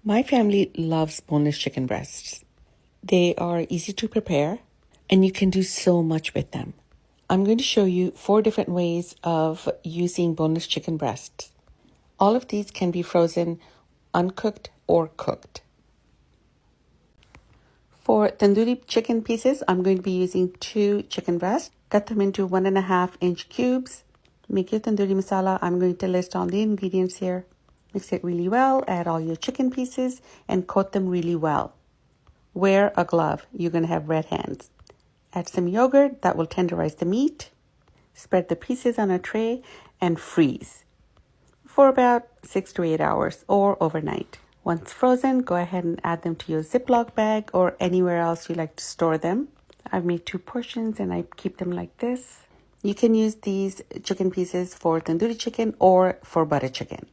My family loves boneless chicken breasts. They are easy to prepare and you can do so much with them. I'm going to show you 4 different ways of using boneless chicken breasts. All of these can be frozen, uncooked, or cooked. For tandoori chicken pieces, I'm going to be using 2 chicken breasts. Cut them into 1.5-inch cubes. Make your tandoori masala. I'm going to list all the ingredients here. Mix it really well, add all your chicken pieces, and coat them really well. Wear a glove. You're going to have red hands. Add some yogurt that will tenderize the meat. Spread the pieces on a tray and freeze for about 6 to 8 hours or overnight. Once frozen, go ahead and add them to your Ziploc bag or anywhere else you like to store them. I've made 2 portions and I keep them like this. You can use these chicken pieces for tandoori chicken or for butter chicken.